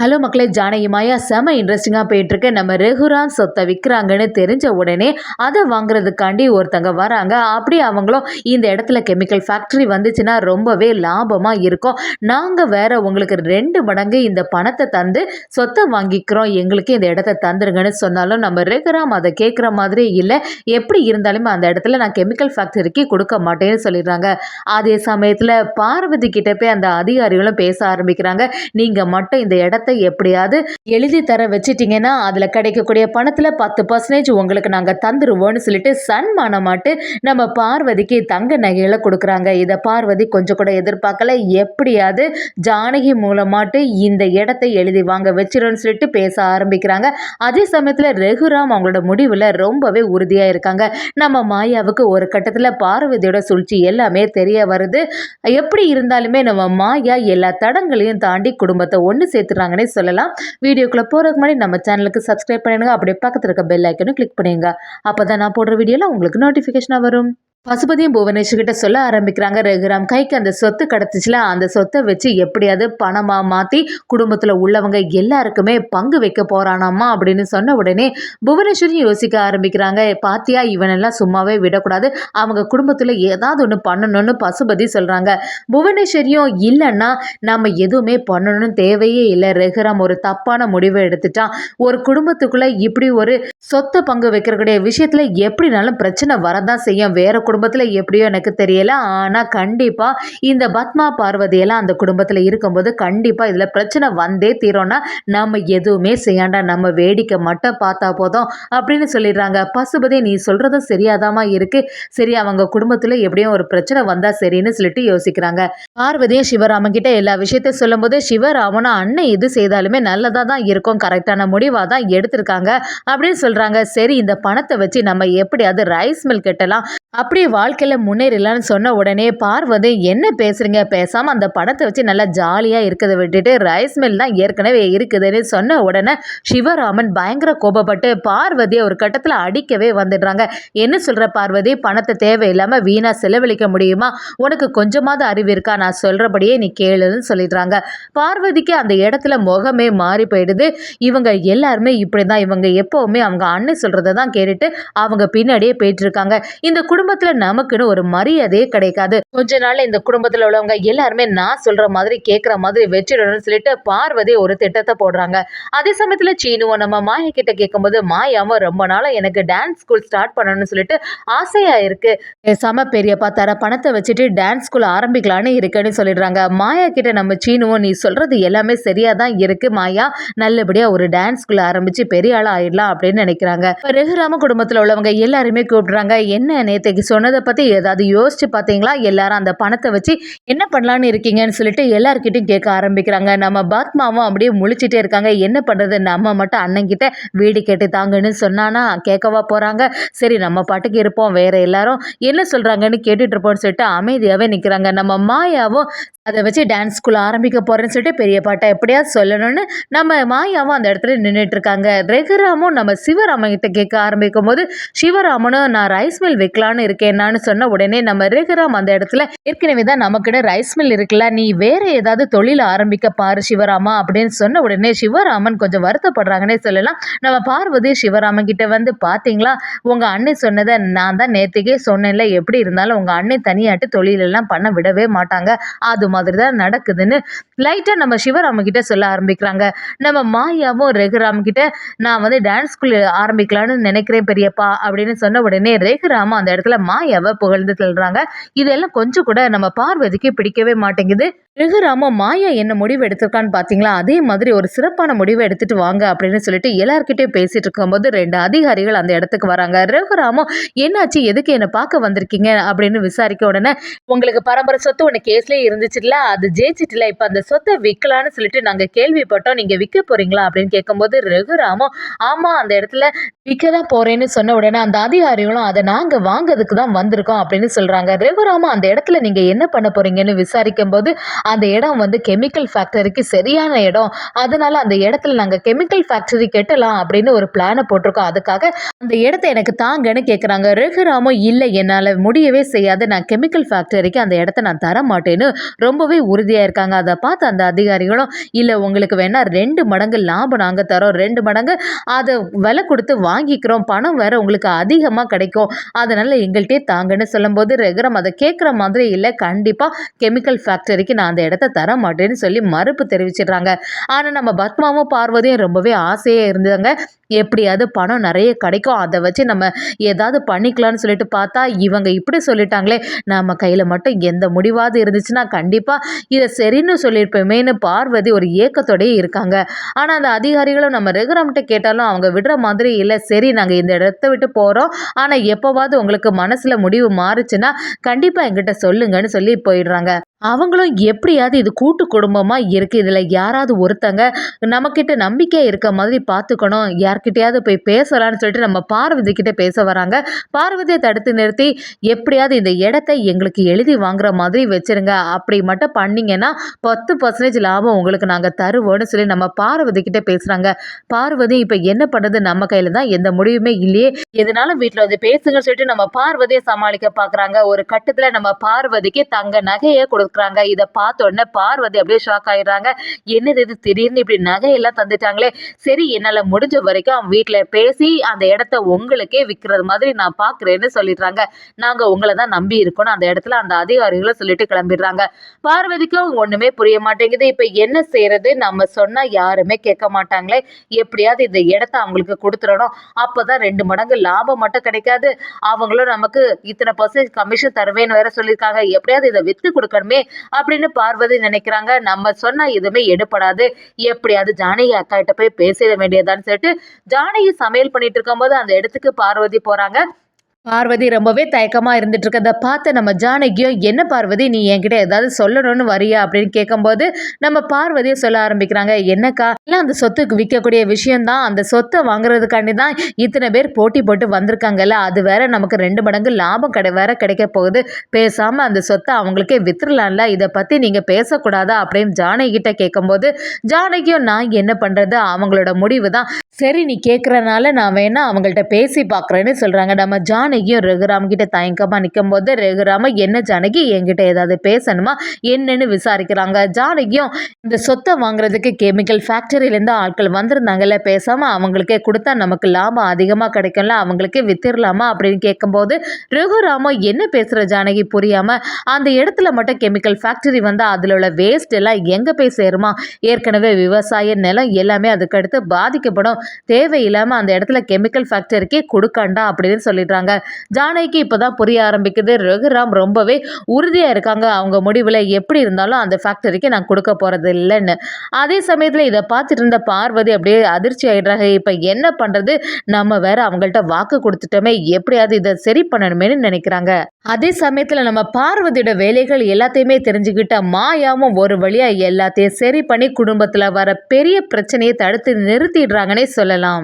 Hello மக்களே, ஜானகி மாயா செம இன்ட்ரெஸ்டிங்காக போயிட்டுருக்கு. நம்ம ரகுராம் சொத்தை விற்கிறாங்கன்னு தெரிஞ்ச உடனே அதை வாங்குறதுக்காண்டி ஒருத்தங்க வராங்க. அப்படியே அவங்களும் இந்த இடத்துல கெமிக்கல் ஃபேக்ட்ரி வந்துச்சுன்னா ரொம்பவே லாபமாக இருக்கும், நாங்கள் வேற உங்களுக்கு 2 மடங்கு இந்த பணத்தை தந்து சொத்தை வாங்கிக்கிறோம், எங்களுக்கு இந்த இடத்த தந்துருங்கன்னு சொன்னாலும் நம்ம ரகுராம் அதை கேட்குற மாதிரி இல்லை. எப்படி இருந்தாலுமே அந்த இடத்துல நான் கெமிக்கல் ஃபேக்ட்ரிக்கு கொடுக்க மாட்டேன்னு சொல்லிடுறாங்க. அதே சமயத்தில் பார்வதி கிட்ட போய் அந்த அதிகாரிகளும் பேச ஆரம்பிக்கிறாங்க. நீங்கள் மட்டும் இந்த இடத்த எப்படியாவது எழுதி தர வச்சிட்டீங்கன்னா அதுல கிடைக்கக்கூடிய பணத்துல 10% உங்களுக்கு நாங்க தந்துருவோம்னு சொல்லிட்டு சன்மானமாட்டு நம்ம பார்வதிக்கு தங்க நகைகளை கொடுக்குறாங்க. இதை பார்வதி கொஞ்சம் கூட எதிர்பார்க்கல. எப்படியாவது ஜானகி மூலமாட்டு இந்த இடத்தை எழுதி வாங்க வச்சிருன்னு சொல்லிட்டு பேச ஆரம்பிக்கிறாங்க. அதே சமயத்துல ரகுராம் அவங்களோட முடிவுல ரொம்பவே உறுதியா இருக்காங்க. நம்ம மாயாவுக்கு ஒரு கட்டத்துல பார்வதியோட சூழ்ச்சி எல்லாமே தெரிய வருது. எப்படி இருந்தாலுமே நம்ம மாயா எல்லா தடங்களையும் தாண்டி குடும்பத்தை ஒன்று சேர்த்துறாங்கன்னே சொல்லலாம். வீடியோக்குள்ள போறதுக்கு முன்னாடி நம்ம சேனலுக்கு சப்ஸ்கிரைப் பண்ணிடுங்க. அப்படியே பக்கத்துல இருக்க பெல் ஐக்கனும் கிளிக் பண்ணுங்க. அப்பதான் நான் போடுற வீடியோல உங்களுக்கு நோட்டிபிகேஷனா வரும். பசுபதியும் புவனேஸ்வர் கிட்ட சொல்ல ஆரம்பிக்கிறாங்க. ரகுராம் கைக்கு அந்த சொத்து கிடச்சிச்சுல, அந்த சொத்தை வச்சு எப்படியாவது பணமா மாத்தி குடும்பத்துல உள்ளவங்க எல்லாருக்குமே பங்கு வைக்க போறானாமா அப்படின்னு சொன்ன உடனே புவனேஸ்வரியும் யோசிக்க ஆரம்பிக்கிறாங்க. பாத்தியா, இவனெல்லாம் சும்மாவே விடக்கூடாது, அவங்க குடும்பத்துல ஏதாவது ஒன்று பண்ணணும்னு பசுபதி சொல்றாங்க. புவனேஸ்வரியும் இல்லைன்னா நம்ம எதுவுமே பண்ணணும்னு தேவையே இல்லை, ரகுராம் ஒரு தப்பான முடிவை எடுத்துட்டான், ஒரு குடும்பத்துக்குள்ள இப்படி ஒரு சொத்தை பங்கு வைக்கிறக்கூடிய விஷயத்துல எப்படினாலும் பிரச்சனை வரதான் செய்யும். வேற குடும்பத்துல எப்படியோ எனக்கு தெரியல, ஆனா கண்டிப்பா இந்த பத்மா பார்வதியெல்லாம் அந்த குடும்பத்துல இருக்கும்போது கண்டிப்பா இதுல பிரச்சனை வந்தே தீரோம்னா நம்ம எதுவுமே செய்யாண்டா, நம்ம வேடிக்கை மட்டும் பார்த்தா போதும் அப்படின்னு சொல்லிடுறாங்க. பசுபதி, நீ சொல்றதும் சரியாதாமா இருக்கு, சரி அவங்க குடும்பத்துல எப்படியும் ஒரு பிரச்சனை வந்தா சரின்னு சொல்லிட்டு யோசிக்கிறாங்க. பார்வதியும் சிவராமன் கிட்ட எல்லா விஷயத்தையும் சொல்லும் போது சிவராமனும் அண்ணன் எது செய்தாலுமே நல்லதா தான் இருக்கும், கரெக்டான முடிவா தான் எடுத்திருக்காங்க அப்படின்னு சொல்றாங்க. சரி, இந்த பணத்தை வச்சு நம்ம எப்படியாவது ரைஸ் மில் கட்டலாம், அப்படியே வாழ்க்கையில முன்னேறலான்னு சொன்ன உடனே பார்வதி, என்ன பேசுறீங்க, பேசாம அந்த பணத்தை வச்சு நல்லா ஜாலியா இருக்கிறத விட்டுட்டு ரைஸ் மில் தான் ஏற்கனவே இருக்குதுன்னு சொன்ன உடனே சிவராமன் பயங்கர கோபப்பட்டு பார்வதியை ஒரு கட்டத்துல அடிக்கவே வந்துடுறாங்க. என்ன சொல்ற பார்வதி, பணத்தை தேவையில்லாம வீணா செலவழிக்க முடியுமா, உனக்கு கொஞ்சமாவது அறிவு இருக்கா, நான் சொல்றபடியே நீ கேளுன்னு சொல்லிடுறாங்க. பார்வதிக்கு அந்த இடத்துல முகமே மாறி போயிடுது. இவங்க எல்லாருமே இப்படிதான், இவங்க எப்பவுமே அவங்க அண்ணன் சொல்றதை தான் கேட்டுட்டு அவங்க பின்னாடியே போயிட்டு இருக்காங்க. இந்த குடும்பத்துல நமக்குன்னு ஒரு மரியாதையே கிடைக்காது, கொஞ்ச நாள் இந்த குடும்பத்துல உள்ளவங்க எல்லாருமே நான் சொல்ற மாதிரி கேட்கிற மாதிரி வச்சிடணும்னு சொல்லிட்டு பார்வதி ஒரு திட்டத்தை போடுறாங்க. அதே சமயத்துல சீனுவும் நம்ம மாயா கிட்ட கேட்கும்போது மாயாவும் ரொம்ப நாளா எனக்கு டான்ஸ் ஸ்கூல் ஸ்டார்ட் பண்ணணும்னு சொல்லிட்டு ஆசையா இருக்கு, பேசாம பெரியப்பா தர பணத்தை வச்சுட்டு டான்ஸ் ஸ்கூல் ஆரம்பிக்கலான்னு இருக்குன்னு சொல்லிடுறாங்க. மாயா கிட்ட நம்ம சீனுவும், நீ சொல்றது எல்லாமே சரியா தான் இருக்கு மாயா, நல்லபடியா ஒரு டான்ஸ் ஸ்கூல் ஆரம்பிச்சு பெரிய ஆளா ஆயிடலாம் அப்படின்னு நினைக்கிறாங்க. ரகுராம குடும்பத்துல உள்ளவங்க எல்லாருமே கூப்பிடுறாங்க. என்ன நேத்தைக்கு சொன்னதை பத்தி ஏதாவது யோசிச்சு பார்த்தீங்களா, எல்லாரும் அந்த பணத்தை வச்சு என்ன பண்ணலான்னு இருக்கீங்கன்னு சொல்லிட்டு எல்லார்கிட்டையும் கேட்க ஆரம்பிக்கிறாங்க. நம்ம பத்மாவும் அப்படியே முழிச்சிட்டே இருக்காங்க. என்ன பண்றது, நம்ம மட்டும் அண்ணன் கிட்ட வீடு கேட்டு தாங்கன்னு சொன்னானா கேட்கவா போறாங்க, சரி நம்ம பாட்டுக்கு இருப்போம், வேற எல்லாரும் என்ன சொல்றாங்கன்னு கேட்டுட்டு இருப்போம்னு சொல்லிட்டு அமைதியாவே நிக்கிறாங்க. நம்ம மாயாவும் அதை வச்சு டான்ஸ் ஸ்கூல் ஆரம்பிக்க போறேன்னு சொல்லிட்டு பெரிய பாட்டை எப்படியாவது சொல்லணும்னு நம்ம மாயாவும் அந்த இடத்துல நின்றுட்டு இருக்காங்க. ரகுராமும் நம்ம சிவராமன் கிட்ட கேட்க ஆரம்பிக்கும் போது சிவராமனும் நான் ரைஸ் மில் வைக்கலான்னு இருக்கேன்னு சொன்ன உடனே நம்ம ரகுராம் அந்த இடத்துல ஏற்கனவே தான் நமக்குன்னு ரைஸ் மில் இருக்குல்ல, நீ வேற ஏதாவது தொழில் ஆரம்பிக்க பாரு சிவராமா அப்படின்னு சொன்ன உடனே சிவராமன் கொஞ்சம் வருத்தப்படுறாங்கன்னே சொல்லலாம். நம்ம பார்வதி சிவராமன் கிட்ட வந்து, பாத்தீங்களா உங்க அண்ணன் சொன்னதை நான் தான் நேற்றுக்கே சொன்னேன்ல, எப்படி இருந்தாலும் உங்க அண்ணன் தனியாட்டு தொழிலெல்லாம் பண்ண விடவே மாட்டாங்க, அது மாதிரி தான் நடக்குதுன்னு லைட்டா நம்ம சிவராமன் கிட்ட சொல்ல ஆரம்பிக்கிறாங்க. நம்ம மாயாவும் ரகுராம் கிட்ட நான் வந்து டான்ஸ் ஸ்கூல் ஆரம்பிக்கலான்னு நினைக்கிறேன் பெரியப்பா அப்படின்னு சொன்ன உடனே ரகுராமும் அந்த இடத்துல மாயாவை புகழ்ந்து தள்ளுறாங்க. இதெல்லாம் கொஞ்சம் கூட நம்ம பார்வதிக்கு பிடிக்கவே மாட்டேங்குது. ரகுராமும் மாயா என்ன முடிவு எடுத்திருக்கான்னு பாத்தீங்களா, அதே மாதிரி ஒரு சிறப்பான முடிவை எடுத்துட்டு வாங்க அப்படின்னு சொல்லிட்டு எல்லார்கிட்டையும் பேசிட்டு இருக்கும்போது 2 அதிகாரிகள் அந்த இடத்துக்கு வராங்க. ரகுராமும் என்னாச்சு, எதுக்கு என்ன பார்க்க வந்திருக்கீங்க அப்படின்னு விசாரிக்க உடனே, உங்களுக்கு பரம்பரை சொத்து ஒன்று கேஸ்லேயே இருந்துச்சுல, அது ஜெயிச்சிட்டுல, இப்போ அந்த சொத்தை விற்கலான்னு சொல்லிட்டு நாங்கள் கேள்விப்பட்டோம், நீங்கள் விற்க போறீங்களா அப்படின்னு கேட்கும்போது ரகுராமும் ஆமா அந்த இடத்துல விற்க தான் போறேன்னு சொன்ன உடனே அந்த அதிகாரிகளும் அதை நாங்கள் வாங்கிறதுக்கு தான் வந்திருக்கோம் அப்படின்னு சொல்றாங்க. ரகுராமும் அந்த இடத்துல நீங்க என்ன பண்ண போறீங்கன்னு விசாரிக்கும் போது அந்த இடம் வந்து கெமிக்கல் ஃபேக்டரிக்கு சரியான இடம். அதனால அந்த இடத்துல நாங்க கெமிக்கல் ஃபேக்டரி கட்டலாம் அப்படின்னு ஒரு பிளான போட்டிருக்கோம். அதுக்காக அந்த இடத்த எனக்கு தாங்கன்னு கேட்குறாங்க. ரகுராமும் இல்ல என்னால முடியவே செய்யாது. நான் கெமிக்கல் ஃபேக்டரிக்கு அந்த இடத்த நான் தர மாட்டேன்னு ரொம்பவே உறுதியா இருக்காங்க. அத பார்த்த அந்த அதிகாரிகளும் இல்ல உங்களுக்கு வேணா 2 மடங்கு லாபம் நாங்க தரோம். 2 மடங்கு அத விலை குடுத்து வாங்கிக்கிறோம். பணம் வேற உங்களுக்கு அதிகமா கிடைக்கும். அதனால எங்கள்ட்டயே தாங்கன்னு சொல்லும்போது ரகுராம் அத கேட்குற மாதிரி இல்ல. கண்டிப்பா கெமிக்கல் ஃபேக்டரிக்கு நான் அந்த இடத்த தர மாட்டேன்னு சொல்லி மறுப்பு தெரிவிச்சிடுறாங்க. ஆனா நம்ம பத்மாவும் பார்வதியும் ரொம்பவே ஆசையா இருந்தாங்க. எப்படியாவது பணம் நெறைய கிடைக்கும். அத வச்சு நம்ம ஏதாவது பண்ணிக்கலாம்னு சொல்லிட்டு பார்த்தா, இவங்க இப்படி சொல்லிட்டாங்களே! நம்ம கையில மட்டும் எந்த முடிவாவது இருந்துச்சுன்னா, கண்டிப்பா இத சரின்னு சொல்லியிருப்போமேன்னு பார்வதி ஒரு ஏக்கத்தோடயே இருக்காங்க. ஆனா அந்த அதிகாரிகளும் நம்ம ரகுராம்ட்ட கேட்டாலும் அவங்க விடுற மாதிரி இல்ல. சரி நாங்க இந்த இடத்த விட்டு போறோம். ஆனா எப்பவாவது உங்களுக்கு மனசுல முடிவு மாறுச்சுன்னா, கண்டிப்பா என்கிட்ட சொல்லுங்கன்னு சொல்லி போயிடுறாங்க. அவங்களும் எப்படியாவது இது கூட்டு குடும்பமா இருக்கு. இதுல யாராவது ஒருத்தங்க நம்மகிட்ட நம்பிக்கையா இருக்க மாதிரி பார்த்துக்கணும். யார்கிட்டயாவது போய் பேசலாம்னு சொல்லிட்டு நம்ம பார்வதி கிட்ட பேச வராங்க. பார்வதிய தடுத்து நிறுத்தி, எப்படியாவது இந்த இடத்த எங்களுக்கு எழுதி வாங்குற மாதிரி வச்சிருங்க. அப்படி மட்டும் பண்ணீங்கன்னா 10% லாபம் உங்களுக்கு நாங்க தருவோம்னு சொல்லி நம்ம பார்வதி கிட்ட பேசுறாங்க. பார்வதி இப்ப என்ன பண்றது? நம்ம கையில தான் எந்த முடிவுமே இல்லையே. எதுனாலும் வீட்ல வந்து பேசுங்கன்னு சொல்லிட்டு நம்ம பார்வதிய சமாளிக்க பார்க்குறாங்க. ஒரு கட்டத்துல நம்ம பார்வதிக்கு தங்க நகைய குடுக்குறாங்க. இத பார்த்த உடனே பார்வதி அப்படியே ஷாக் ஆயிடுறாங்க. என்னது இது திடீர்னு இப்படி நகையெல்லாம் தந்துட்டாங்களே! சரி என்னால முடிஞ்ச வரைக்கும் வீட்ல பேசி அந்த இடத்த உங்களுக்கே விக்கிறது மாதிரி நான் பார்க்குறேன்னு சொல்லிடுறாங்க. நாங்க உங்கள தான் நம்பி இருக்கோம்னு அந்த இடத்துல அந்த அதிகாரிகளும் சொல்லிட்டு கிளம்பிடுறாங்க. பார்வதிக்கும் ஒண்ணுமே புரிய மாட்டேங்குது. இப்ப என்ன செய்றது? நம்ம சொன்னா யாருமே கேட்க மாட்டாங்களே! எப்படியாவது இந்த இடத்த அவங்களுக்கு குடுத்துறணும். அப்பதான் 2 மடங்கு லாபம் மட்டும் கிடைக்காது. அவங்களும் நமக்கு இத்தனை % கமிஷன் தருவேன்னு வேற சொல்லியிருக்காங்க. எப்படியாவது இத வித்து குடுக்கணுமே அப்படின்னு பார்வதி நினைக்கிறாங்க. நம்ம சொன்னா எதுவுமே எடுபடாது. எப்படியாவது ஜானகி அக்காகிட்ட போய் பேசிட வேண்டியதான்னு சொல்லிட்டு ஜானகி சமையல் பண்ணிட்டு இருக்கும்போது அந்த இடத்துக்கு பார்வதி போறாங்க. பார்வதி ரொம்பவே தயக்கமா இருந்துட்டு இருக்கத பார்த்து நம்ம ஜானகியும் என்ன பார்வதி நீ என்கிட்ட ஏதாவது சொல்லணும்னு வரியா அப்படின்னு கேட்கும்போது நம்ம பார்வதியை சொல்ல ஆரம்பிக்கிறாங்க. என்னக்கா எல்லாம் அந்த சொத்துக்கு விற்கக்கூடிய விஷயம்தான். அந்த சொத்தை வாங்குறதுக்காண்டி தான் இத்தனை பேர் போட்டி போட்டு வந்திருக்காங்கல்ல. அது வேற நமக்கு 2 மடங்கு லாபம் வேற கிடைக்க போகுது. பேசாம அந்த சொத்தை அவங்களுக்கே வித்துடலாம்ல. இதை பத்தி நீங்க பேசக்கூடாதா அப்படின்னு ஜானகி கிட்ட கேட்கும்போது ஜானகியும் நான் என்ன பண்றது அவங்களோட முடிவு தான். சரி நீ கேட்கறனால நான் வேணா அவங்கள்ட்ட பேசி பார்க்குறேன்னு சொல்றாங்க. நம்ம ஜானகியும் ரகுராம் கிட்ட தயக்கமா நிற்கும்போது ரகுராம என்ன ஜானகி என்கிட்ட ஏதாவது பேசணுமா என்னன்னு விசாரிக்கிறாங்க. ஜானகியும் இந்த சொத்தை வாங்குறதுக்கு கெமிக்கல் ஃபேக்டரியிலேருந்து ஆட்கள் வந்திருந்தாங்கல்ல, பேசாம அவங்களுக்கே கொடுத்தா நமக்கு லாபம் அதிகமாக கிடைக்கும்ல, அவங்களுக்கே வித்துடலாமா அப்படின்னு கேட்கும்போது ரகுராமோ என்ன பேசுற ஜானகி புரியாம அந்த இடத்துல மட்டும் கெமிக்கல் ஃபேக்டரி வந்தால் அதில் உள்ள வேஸ்ட் எல்லாம் எங்கே போய் சேருமா? ஏற்கனவே விவசாய நிலம் எல்லாமே அதுக்கடுத்து பாதிக்கப்படும். தேவையில்லாம அந்த இடத்துல கெமிக்கல் ஃபேக்டரிக்கு கொடுக்கண்டா அப்படின்னு சொல்லிடுறாங்க. ஜானகிக்கு இப்பதான் புரிய ஆரம்பிக்குது. ரகுராம் ரொம்பவே உறுதியா இருக்காங்க அவங்க முடிவுல. எப்படி இருந்தாலும் அந்த ஃபேக்டரிக்கு நான் கொடுக்க போறது இல்லைன்னு. அதே சமயத்துல இதை பார்த்துட்டு இருந்த பார்வதி அப்படியே அதிர்ச்சி ஆயிடுறாங்க. இப்ப என்ன பண்றது? நம்ம வேற அவங்கள்ட்ட வாக்கு கொடுத்துட்டோமே, எப்படியாவது இதை சரி பண்ணணுமேனு நினைக்கிறாங்க. அதே சமயத்துல நம்ம பார்வதியோட வேலைகள் எல்லாத்தையுமே தெரிஞ்சுக்கிட்ட மாயாவும் ஒரு வழியா எல்லாத்தையும் சரி பண்ணி குடும்பத்துல வர பெரிய பிரச்சனையை தடுத்து நிறுத்திடுறாங்கன்னே சொல்லலாம்.